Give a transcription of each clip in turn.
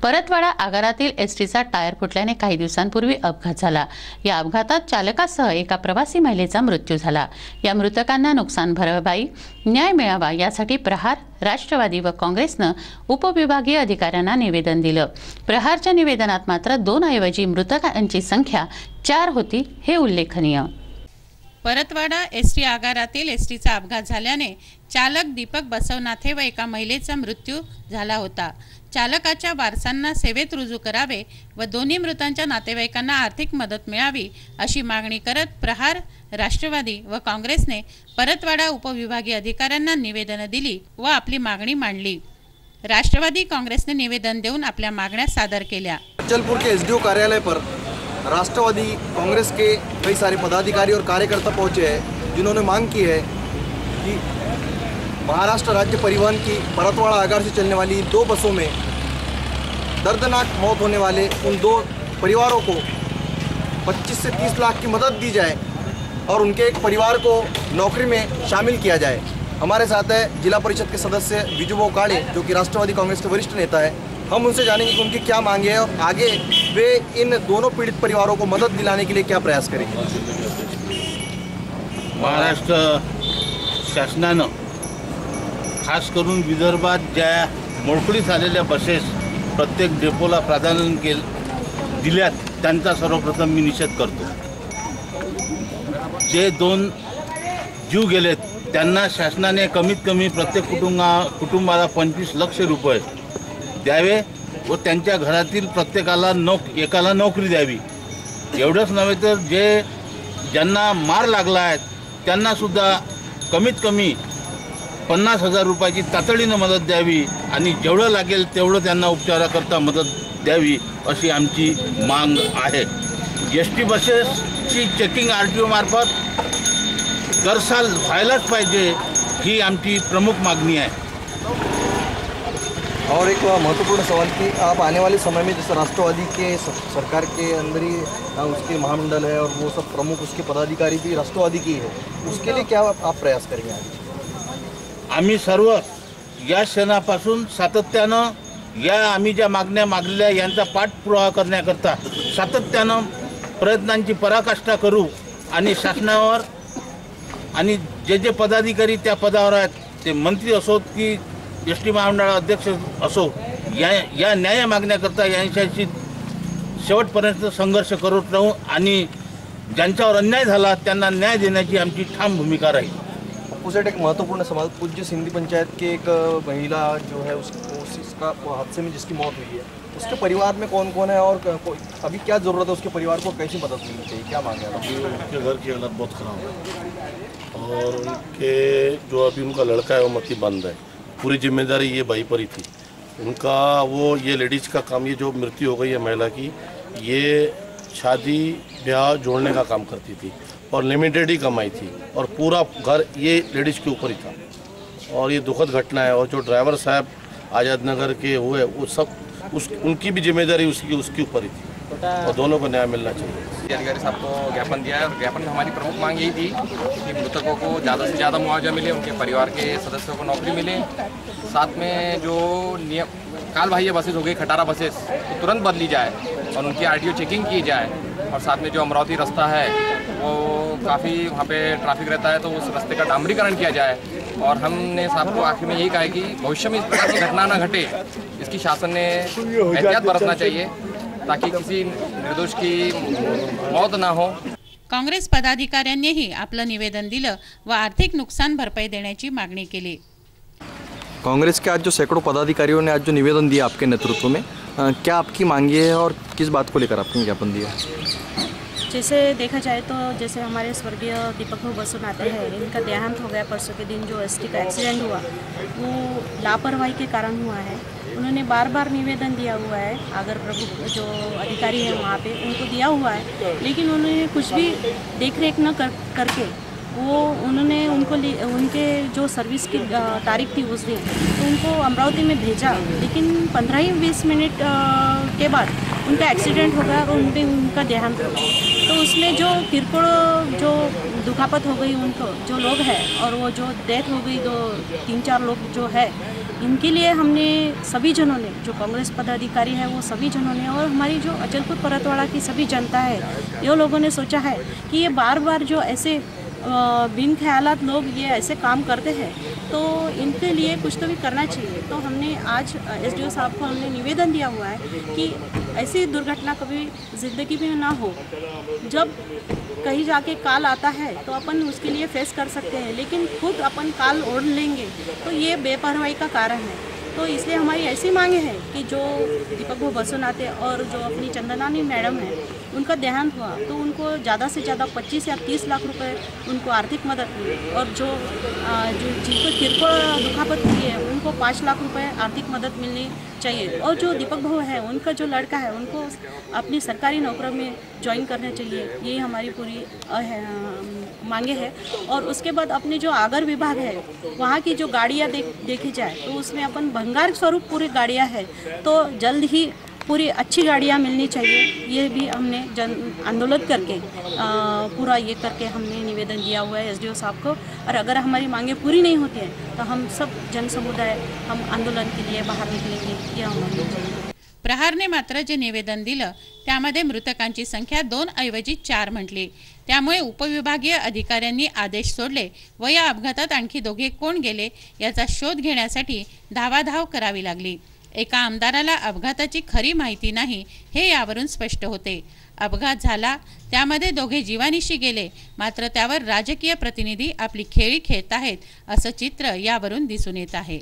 परतवाडा आगारातील एसटीचा टायर फुटल्याने काही दिवसांपूर्वी अपघात झाला। या अपघातात चालकासह एका प्रवासी महिलेचा मृत्यू झाला। या मृतकांना नुकसान भरपाई न्याय मिळावा यासाठी प्रहार, राष्ट्रवादी व काँग्रेसने उपविभागीय अधिकाऱ्यांना निवेदन दिलं। प्रहारच्या निवेदनात मात्र 2 ऐवजी मृतकांची संख्या 4 होती, हे उल्लेखनीय। परतवाडा एसटी आगारातील एसटीचा अपघात झाल्याने चालक दीपक बसवनाथे व एका महिलेचा मृत्यू झाला होता। चालकाच्या वारसांना सेवेत रुजू करावे व दोन्ही मृतांच्या नातेवाईकांना आर्थिक मदत मिळावी अशी मागणी करत प्रहार, राष्ट्रवादी व काँग्रेसने परतवाडा उपविभागीय अधिकाऱ्यांना निवेदन दिली व आपली मागणी मांडली। राष्ट्रवादी काँग्रेसने निवेदन देऊन आपल्या मागण्या सादर केल्या। अचलपुर के एसडीओ कार्यालय पर राष्ट्रवादी कांग्रेस के कई सारे पदाधिकारी और कार्यकर्ता पहुंचे हैं, जिन्होंने मांग की है कि महाराष्ट्र राज्य परिवहन की परतवाड़ा आगार से चलने वाली 2 बसों में दर्दनाक मौत होने वाले उन 2 परिवारों को 25 से 30 लाख की मदद दी जाए और उनके एक परिवार को नौकरी में शामिल किया जाए। हमारे साथ है जिला परिषद के सदस्य विजूभाऊ काळे, जो कि राष्ट्रवादी कांग्रेस के वरिष्ठ नेता है। हम उनसे जानेंगे कि उनकी क्या मांगे है और आगे वे इन दोनों पीड़ित परिवारों को मदद दिलाने के लिए क्या प्रयास करेंगे। महाराष्ट्र शासनानं खास करून विदर्भात ज्या मोडकळीस आलेल्या बसेस प्रत्येक डेपोला प्राधान्य दिल्यात, त्यांचा सर्वप्रथम मी निषेध करतो। जे 2 जीव गेलेत त्यांना शासनाने कमीत कमी प्रत्येक कुटुंबाला 25 लाख रुपये द्यावे व त्यांच्या घरातील प्रत्येकाला एकाला नोकरी द्यावी। एवढंच नव्हे तर ज्यांना मार लागला आहे त्यांना सुद्धा कमीत कमी 50,000 रुपयाची तातडीने मदत द्यावी आणि जेवढं लागेल तेवढं त्यांना उपचाराकरता मदत द्यावी अशी आमची मांग आहे। एसटी बसेसची चेकिंग आरटीओ मार्फत दरसाल व्हायलाच पाहिजे, ही आमची प्रमुख मागणी आहे। और एक महत्वपूर्ण सवाल कि आप आने वाले समय में जैसे राष्ट्रवादी के सरकार के अंदर ही उसके महामंडल है और वो सब प्रमुख उसके पदाधिकारी भी राष्ट्रवादी की है, उसके लिए क्या आप प्रयास करेंगे आगे? आम्ही सर्व या क्षणापासून सातत्यानं आम्ही ज्या मागण्या मागलेल्या यांचा पाठपुरावा करण्याकरता सातत्यानं प्रयत्नांची पराकाष्ठा करू आणि शासनावर आणि जे पदाधिकारी त्या पदावर आहेत, ते मंत्री असोत की एसटी महामंडळ अध्यक्ष असो, या न्याय मागण्याकरता यांच्याशी शेवटपर्यंत संघर्ष करत राहू आणि ज्यांच्यावर अन्याय झाला त्यांना न्याय देण्याची आमची ठाम भूमिका राहील। अपोजिट एक महत्वपूर्ण सवाल, पूज्य सिंधी पंचायत के एक महिला जो है उसका हादसे में जिसकी मौत हुई है, उसके परिवार में कौन कौन है और अभी क्या ज़रूरत है, उसके परिवार को कैसी मदद मिलनी चाहिए, क्या मांग है? उनके घर की हालत बहुत ख़राब है और उनके जो अभी उनका लड़का है वो मती बंद है। पूरी जिम्मेदारी ये भाई पर ही थी उनका। वो ये लेडीज़ का काम, ये जो मृत्यु हो गई है महिला की, ये शादी ब्याह जोड़ने का काम करती थी और लिमिटेड ही कमाई थी और पूरा घर ये लेडीज़ के ऊपर ही था। और ये दुखद घटना है। और जो ड्राइवर साहब आज़ाद नगर के हुए वो सब उनकी भी जिम्मेदारी उसके ऊपर ही थी और दोनों को न्याय मिलना चाहिए। अधिकारी साहब को ज्ञापन दिया है और ज्ञापन में हमारी प्रमुख मांग यही थी कि मृतकों को ज़्यादा से ज़्यादा मुआवजा मिले, उनके परिवार के सदस्यों को नौकरी मिले, साथ में जो काल बाह्य बसेस हो गई, खटारा बसेस, तो तुरंत बदली जाए और उनकी आरटीओ चेकिंग की जाए। और साथ में जो अमरावती रास्ता है वो काफ़ी वहाँ पे ट्रैफिक रहता है, तो उस रास्ते का डामरीकरण किया जाए। और हमने साहब को आखिर में यही कहा है कि भविष्य में इस प्रकार की घटना न घटे, इसकी शासन ने एहतियात बरतना चाहिए ताकि किसी निर्दोष की मौत ना हो। काँग्रेस पदाधिकाऱ्यांनीही आपलं निवेदन दिलं व आर्थिक नुकसान भरपाई देण्याची मागणी केली। कांग्रेस के आज जो सैकड़ों पदाधिकारियों ने आज जो निवेदन दिया आपके नेतृत्व में, क्या आपकी मांगी है और किस बात को लेकर आपने ज्ञापन दिया? जैसे देखा जाए तो जैसे हमारे स्वर्गीय दीपक बसवनाथे हैं, इनका देहांत हो गया परसों के दिन। जो एसटी का एक्सीडेंट हुआ वो लापरवाही के कारण हुआ है। उन्होंने बार बार निवेदन दिया हुआ है, अगर प्रभु जो अधिकारी हैं वहाँ पे उनको दिया हुआ है, लेकिन उन्होंने कुछ भी देख रेख न करके वो उन्होंने उनके जो सर्विस की तारीख थी उस दिन तो उनको अमरावती में भेजा, लेकिन 15-20 मिनट के बाद उनका एक्सीडेंट हो गया और उनका देहांत हो गया। तो उसमें जो किरकोळ जो दुखापत हो गई उनको जो लोग हैं और वो जो डेथ हो गई, 2-3-4 लोग जो है, इनके लिए हमने सभी जनों ने, जो कांग्रेस पदाधिकारी है वो सभी जनों ने, और हमारी जो अचलपुर परतवाड़ा की सभी जनता है, ये लोगों ने सोचा है कि ये बार बार जो ऐसे बिन ख्यालात लोग ये ऐसे काम करते हैं तो इनके लिए कुछ तो भी करना चाहिए। तो हमने आज एसडीओ साहब को हमने निवेदन दिया हुआ है कि ऐसी दुर्घटना कभी ज़िंदगी में ना हो। जब कहीं जाके काल आता है तो अपन उसके लिए फेस कर सकते हैं, लेकिन खुद अपन काल ओढ़ लेंगे तो ये बेपरवाही का कारण है। तो इसलिए हमारी ऐसी मांगे हैं कि जो दीपक भाऊ बसुनाते और जो अपनी चंदनानी मैडम है उनका देहांत हुआ तो उनको ज़्यादा से ज़्यादा 25 या 30 लाख रुपए उनको आर्थिक मदद मिली, और जो जिनको किरकोळ दुखापत हुई है उनको 5 लाख रुपए आर्थिक मदद मिलनी चाहिए। और जो दीपक भाऊ है उनका जो लड़का है उनको अपनी सरकारी नौकरी में ज्वाइन करना चाहिए, यही हमारी पूरी मांगे है। और उसके बाद अपने जो आगर विभाग है वहाँ की जो गाड़ियाँ देखी जाए तो उसमें अपन भंगार स्वरूप पूरी गाड़ियाँ है, तो जल्द ही पूरी अच्छी गाड़ियाँ मिलनी चाहिए। ये भी हमने जन आंदोलन करके पूरा ये करके हमने निवेदन दिया हुआ है एसडीओ साहब को। और अगर हमारी मांगे पूरी नहीं होती हैं तो हम सब जन समुदाय हम आंदोलन के लिए बाहर निकलेंगे, ये हमारी। प्रहारने मात्र जे निवेदन दिलं त्यामध्ये मृतकांची संख्या 2 ऐवजी 4 म्हटली। त्यामुळे उपविभागीय अधिकाऱ्यांनी आदेश सोडले व या अपघातात आणखी दोघे कोण गेले याचा शोध घेण्यासाठी धावाधाव करावी लागली। एका आमदाराला अपघाताची खरी माहिती नाही हे यावरून स्पष्ट होते। अपघात झाला त्यामध्ये दोघे जीवानिशी गेले, मात्र त्यावर राजकीय प्रतिनिधी आपली खेळी खेळत आहेत असं चित्र यावरून दिसून येत आहे।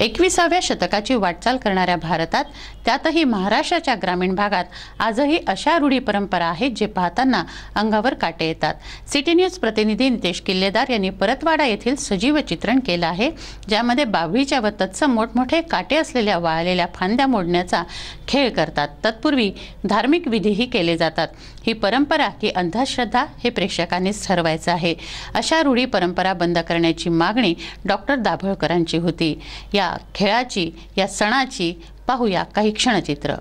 21व्या शतकाची वाटचाल करणाऱ्या भारतात, त्यातही महाराष्ट्राच्या ग्रामीण भागात आजही अशा रूढी परंपरा आहेत जे पाहताना अंगावर काटे येतात। सिटी न्यूज प्रतिनिधी नितेश किल्लेदार यांनी परतवाडा येथील सजीव चित्रण केलं आहे, ज्यामध्ये बाभळीच्या व तत्सम मोठमोठे काटे असलेल्या वाळलेल्या फांद्या मोडण्याचा खेळ करतात। तत्पूर्वी धार्मिक विधीही केले जातात। ही परंपरा की अंधश्रद्धा हे प्रेक्षकांनीच ठरवायचं आहे। अशा रूढी परंपरा बंद करण्याची मागणी डॉक्टर दाभोळकरांची होती। या खेळाची, या सणाची पाहूया काही क्षणचित्र।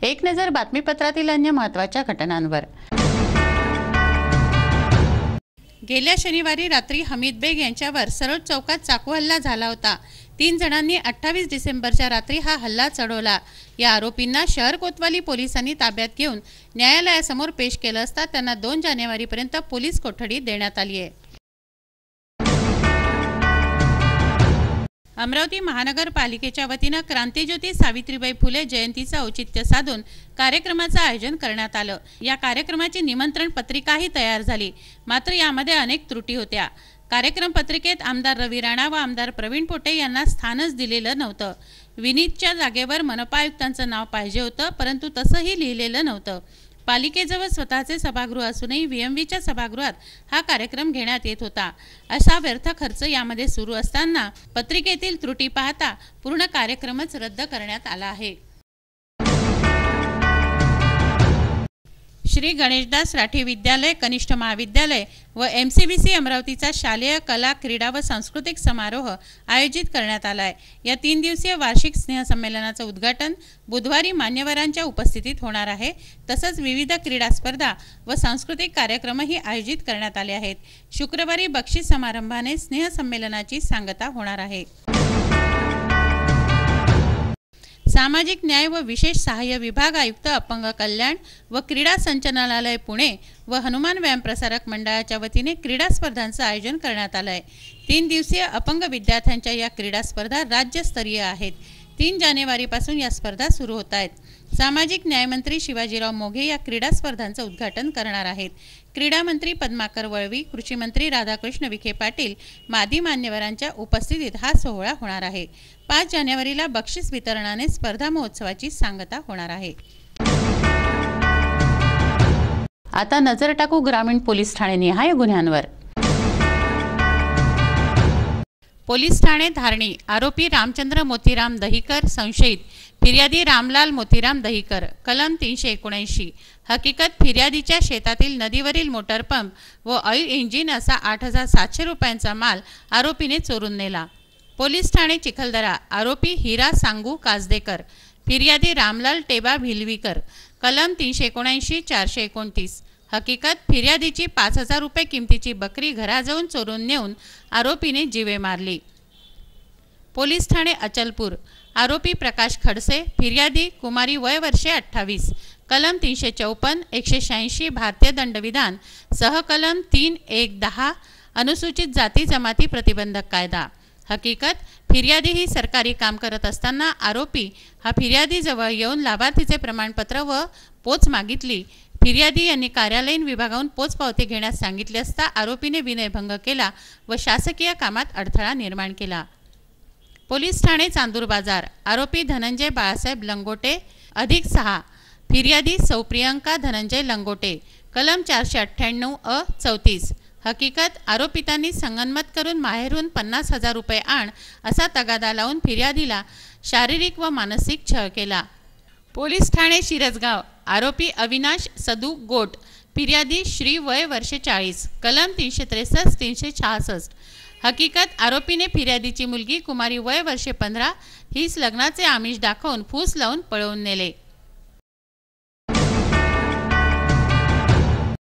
एक नजर बातमीपत्रातील अन्य महत्त्वाच्या घटनांवर। गेल्या शनिवारी रात्री हमीद बेग यांच्यावर सरोज चौकात चाकू हल्ला झाला होता। 3 जणांनी 28 डिसेंबरच्या रात्री हा हल्ला चढवला। या आरोपींना शहर कोतवाली पोलिसांनी ताब्यात घेऊन न्यायालयासमोर पेश केलं असता त्यांना 2 जानेवारीपर्यंत पोलीस कोठडी देण्यात आली आहे। अमरावती महानगरपालिकेच्या वतीनं क्रांतिज्योती सावित्रीबाई फुले जयंतीचं औचित्य साधून कार्यक्रमाचं आयोजन करण्यात आलं। या कार्यक्रमाची निमंत्रण पत्रिकाही तयार झाली, मात्र यामध्ये अनेक त्रुटी होत्या। कार्यक्रम पत्रिकेत आमदार रवी राणा व आमदार प्रवीण पोटे यांना स्थानच दिलेलं नव्हतं। विनीतच्या जागेवर मनपा आयुक्तांचं नाव पाहिजे होतं, परंतु तसंही लिहिलेलं नव्हतं। पालिकेजवळ स्वतःचे सभागृह असूनही VMVच्या सभागृहात हा कार्यक्रम घेण्यात येत होता। असा व्यर्थ खर्च यामध्ये सुरू असताना पत्रिकेतील त्रुटी पाहता पूर्ण कार्यक्रमच रद्द करण्यात आला आहे। श्री गणेशदास राठी विद्यालय कनिष्ठ महाविद्यालय व MCBC अमरावतीचा शालेय कला क्रीडा व सांस्कृतिक समारोह आयोजित करण्यात आला आहे। या 3 दिवसीय वार्षिक स्नेहसंमेलनाचं उद्घाटन बुधवारी मान्यवरांच्या उपस्थितीत होणार आहे। तसंच विविध क्रीडा स्पर्धा व सांस्कृतिक कार्यक्रमही आयोजित करण्यात आले आहेत। शुक्रवारी बक्षीस समारंभाने स्नेहसंमेलनाची सांगता होणार आहे। सामाजिक न्याय व विशेष सहाय्य विभाग आयुक्त अपंग कल्याण व क्रीडा संचालनालय पुणे व हनुमान व्यायाम प्रसारक मंडळाच्या वतीने क्रीडा स्पर्धांचं आयोजन करण्यात आलं आहे। 3 दिवसीय अपंग विद्यार्थ्यांच्या या क्रीडा स्पर्धा राज्यस्तरीय आहेत। 3 जानेवारीपासून या स्पर्धा सुरू होत आहेत। सामाजिक न्यायमंत्री शिवाजीराव मोघे या क्रीडा स्पर्धांचं उद्घाटन करणार आहेत। क्रीडा मंत्री पद्माकर वळवी, कृषी मंत्री राधाकृष्ण विखे पाटील, मादी मान्यवरांच्या उपस्थितीत हा सोहळा होणार आहे। 5 जानेवारीला बक्षीस वितरणाने स्पर्धा महोत्सवाची सांगता होणार आहे। आता नजर टाकू ग्रामीण पोलीस ठाणे निहाय गुन्ह्यांवर। पोलीस ठाणे धारणी आरोपी रामचंद्र मोतीराम दहीकर संशयित फिर्यादी रामलाल मोतीराम दहीकर कलम 379 हकीकत फिर्यादीच्या शेतातील नदीवरील मोटर पंप व ऑइल इंजिन असा 8,700 रुपयांचा माल आरोपीने चोरून नेला। पोलीस ठाणे चिखलदरा आरोपी हिरा सांगू काजदेकर फिर्यादी रामलाल टेबा भिलवीकर कलम 379 429 हकीकत फिर्यादीची 5,000 रुपये किमतीची बकरी घराजवळून चोरून नेऊन आरोपीने जीवे मारली। पोलीस ठाणे अचलपूर आरोपी प्रकाश खडसे फिर्यादी कुमारी वय वर्षे 28 कलम 354 186 भारतीय दंडविधान सह कलम 3(1)(10 अनुसूचित जाती जमाती प्रतिबंधक कायदा। हकीकत फिर्यादी ही सरकारी काम करत असताना आरोपी हा फिर्यादीजवळ येऊन लाभार्थीचे प्रमाणपत्र व पोच मागितली। फिर्यादी यांनी कार्यालयीन विभागातून पोचपावती घेण्यास सांगितले असता आरोपीने विनयभंग केला व शासकीय कामात अडथळा निर्माण केला। पोलीस ठाणे चांदूर बाजार आरोपी धनंजय बाळासाहेब लंगोटे अधिक 6 फिर्यादी सौ प्रियंका धनंजय लंगोटे कलम 498(a)(34 हकीकत आरोपितांनी संगनमत करून माहेरून 50,000 रुपये आण असा तगादा लावून फिर्यादीला शारीरिक व मानसिक छळ केला। पोलीस ठाणे शिरसगाव आरोपी अविनाश सदू गोट फिर्यादी श्री वय वर्षे 40 कलम 363 366 हकीकत आरोपीने फिर्यादीची मुलगी कुमारी वय वर्षे 15 हीच लग्नाचे आमिष दाखवून फूस लावून पळवून नेले।